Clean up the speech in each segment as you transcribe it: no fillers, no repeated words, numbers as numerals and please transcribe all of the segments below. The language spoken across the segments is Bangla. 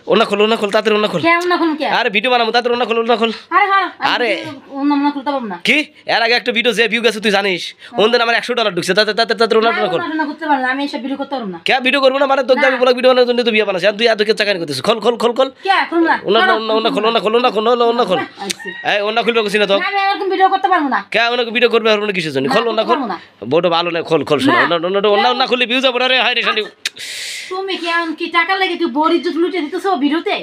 ওনা খোল তাড়াতাড়ি ওনা খোল আরে ভিডিও বানাবো তাড়াতাড়ি ওনা খোল আরে কি এর আগে একটা ভিডিও যে ভিউ গেছে তুই জানিস ওনদের আমার $100 ঢুকছে তাড়াতাড়ি ওনা খোল আমি এসব ভিডিও করতে পারবো না কে ভিডিও করবো না মানে তোকে আমি ব্লগ ভিডিও বানানোর জন্য তুই বিয়ে বানাস তুই এত কে চাকানি করতেছিস খোল ওনা খোল এই ওনা খুলবে কিছু না তো আমি এরকম ভিডিও করতে পারবো না কে ওনাকে ভিডিও করবে আর কিসের জন্য খোল ওনা খোল বড় ভালো না খোল শোনো ওনা খুললে ভিউ যাবে রে হাই রে শান্তি তুমি কি টাকা লাগে তুই বড় ইজ্জত লুটে দিতেছো ভিডিওতে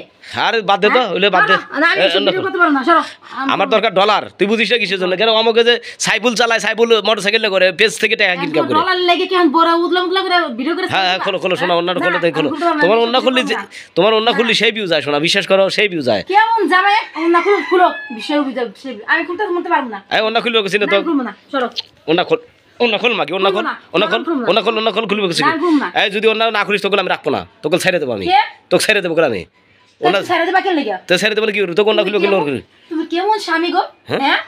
আরে বাদ দে তো হইলে বাদ দে আমি ভিডিও করতে পারবো না সরো আমার দরকার ডলার তুই বুঝিস না কিসের জন্য কেন আমাকে যে সাইফুল চালায় সাইফুল মোটরসাইকেল করে পেজ থেকে টাকা ইনকাম করে ডলার লাগে কি এখন বড় উদলা করে ভিডিও করে হ্যাঁ খোলো শোনা ওন্নাটা খোলো তাই খোলো তোমার ওন্না খুললি সেই ভিউ যায় শোনা বিশ্বাস করো সেই ভিউ যায় কেমন জামাই ওন্না খুলো বিষয় আমি খুলতে পারবো না এই ওন্না খুলবে কিছু না তো খুলবো না সরো ওন্না খোল মাগি ওন্না খোল খুলবে কিছু এই যদি ওন্না না খুলিস তোকে আমি রাখবো না তোকে ছেড়ে দেবো আমি তোকে ছেড়ে দেবো আমি ওন্না ছেড়ে দেবা কেন লাগা তো ছেড়ে দেবো কি করব তোকে ওন্না খুলবে কি করব তুমি কেমন স্বামী গো হ্যাঁ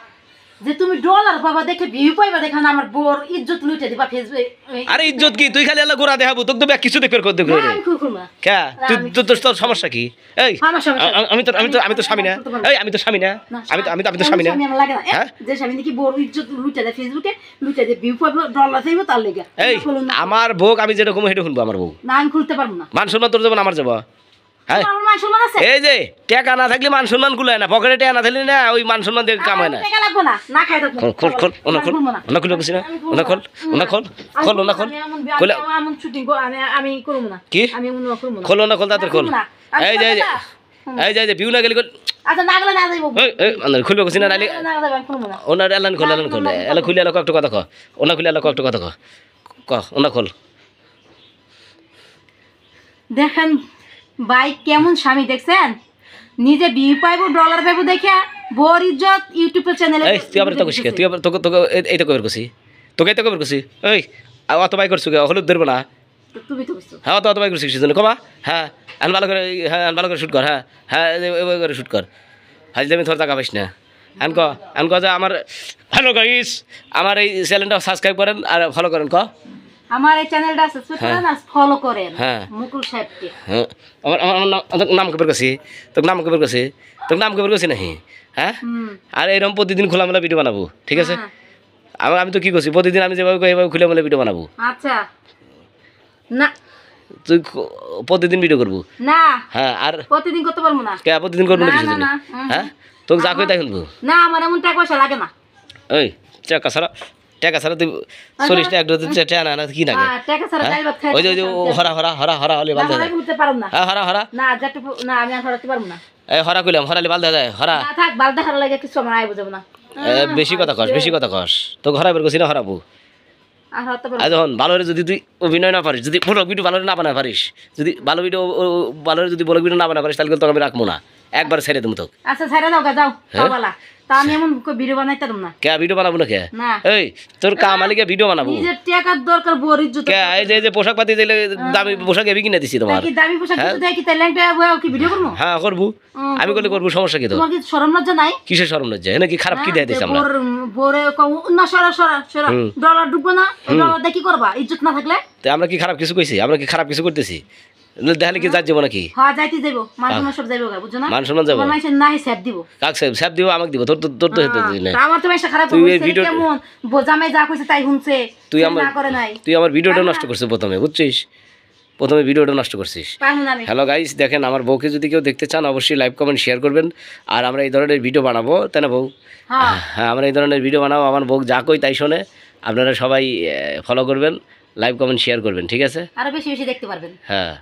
যে তুমি ডলার পাবা দেখে ভিউ পাইবা দেখা না আমার বোর ইজ্জত লুটে দিবা ফেসবুকে আরে ইজ্জত কি তুই খালি আল্লাহ গোরা দেখাবো তোকে তো ব্যাক কিছু দেখবে করতে করে আমি খুলবো না কে তুই তোর সমস্যা কি এই আমি তো স্বামী না এই আমি তো স্বামী না আমি তো স্বামী না আমি লাগে না যে স্বামী নাকি বোর ইজ্জত লুটে দেয় ফেসবুকে লুটে দেয় ভিউ পাইবা ডলার চাইবো তার লাগা এই আমার বউ আমি যেটা কম হেঁটে শুনবো আমার বউ না আমি খুলতে পারবো না মান সম্মান তোর যাবো আমার যাবো এই যে টাকা না থাকলে মান সম্মান গুলায় না পকেটে টাকা না থাকলে না ওই মান সম্মান দিয়ে কাম হয় না ভিউ না গেলে খুলবে কিছু না ওনার এলান খোল এলা খুলে এলাকা একটু কথা ওনা খুলে এলাকা একটু কথা ওনা খোল দেখেন ভাই কেমন স্বামী দেখছেন নিজে ভিউ পাইবো ডলার পাইবো দেখে বড় ইজ্জত ইউটিউব চ্যানেলে তুই আবার তোকে শিখে তুই আবার তোকে এইটা কবে করছিস তোকে এইটা কবে করছিস এই অত বাই করছো হলুদ ধরবো না তুমি তো বুঝছো হ্যাঁ অত বাই করছিস জন্য কবা হ্যাঁ ভালো করে শুট কর হ্যাঁ করে শুট কর হাজি আমি তোর টাকা পাইস না আন ক যে আমার হ্যালো গাইস আমার এই চ্যানেলটা সাবস্ক্রাইব করেন আর ফলো করেন আমার এই চ্যানেলটা সাবস্ক্রাইব করেন আর ফলো করেন মুকুল সাহেবকে হ্যাঁ আমার নাম কবে করছিস তোর নাম কবে করছিস নাহি হ্যাঁ আর এরকম প্রতিদিন খোলামেলা ভিডিও বানাবো ঠিক আছে আমি তো কি করছি প্রতিদিন আমি যেভাবে খুলে মেলে ভিডিও বানাবো আচ্ছা না তুই প্রতিদিন ভিডিও করবো না হ্যাঁ আর প্রতিদিন করতে পারবো না কে প্রতিদিন করবো না কিছু হ্যাঁ তোকে যা কই তাই শুনবো না আমার এমন টাকা পয়সা লাগে না ওই টাকা ছাড়া তুই 40 টাকা টাকা না কি লাগে টাকা ছাড়া ডাল ভাত খাই ওই যে হরা হলে বাল দেয় করতে পারব না হ্যাঁ হরা না যেটা না আমি আর হরাতে পারবো না এই হরা কইলাম হরালে বাল দেয় হরা না থাক বাল দেখার লাগে কিছু আমার আই বুঝাবো না বেশি কথা কস তো ঘরা বের করছিস না হরাবো আর হরাতে পারবো এখন ভালো যদি তুই অভিনয় না পারিস যদি ব্লগ ভিডিও ভালো না বানাতে পারিস যদি ভালো ব্লগ ভিডিও না বানাতে পারিস তাহলে তোকে আমি রাখবো না একবার ছেড়ে দেবো তোকে আচ্ছা ছেড়ে দাও যাও বালা তা আমি এমন ভিডিও বানাইতে পারব না কে ভিডিও বানাবো না কে না এই তোর কামালিকে ভিডিও বানাবো নিজের টাকার দরকার বড় ইজ্জত কে এই যে পোশাক পাতি দিলে দামি পোশাক এবি কিনে দিছি তোমার কি দামি পোশাক দিতে দেয় কি ট্যালেন্ট কি ভিডিও করব হ্যাঁ করব আমি করব সমস্যা কি তো তোমার কি শরম লজ্জা নাই কিসের শরম লজ্জা এনে কি খারাপ কি দেয় দিছ আমরা বড় না সরা ডলার ডুবো না ডলার দেখি করবা ইজ্জত না থাকলে তো আমরা কি খারাপ কিছু কইছি আমরা কি খারাপ কিছু করতেছি দেখালে কি যাইবো নাকি হ্যাঁ যাইতে যাইবো মান সম্মান সব যাইবো বুঝছো না মান সম্মান যাইবো মাইছে নাই সেট দিব কাক সেট দিব আমাকে দিব তোর তো হেতে দিই না আমার তো মাইছে খারাপ হইছে কেমন বোঝামে যা কইছে তাই শুনছে তুই আমার ভিডিওটা নষ্ট করছিস প্রথমে বুঝছিস প্রথমে ভিডিওটা নষ্ট করছিস হ্যালো গাইস দেখেন আমার বউকে যদি কেউ দেখতে চান অবশ্যই লাইক কমেন্ট শেয়ার করবেন আর আমরা এই ধরনের ভিডিও বানাবো তাই না বউ হ্যাঁ আমরা এই ধরনের ভিডিও বানাবো আমার বউ যা কই তাই শোনে আপনারা সবাই ফলো করবেন লাইক কমেন্ট শেয়ার করবেন ঠিক আছে আরো বেশি বেশি দেখতে পারবেন হ্যাঁ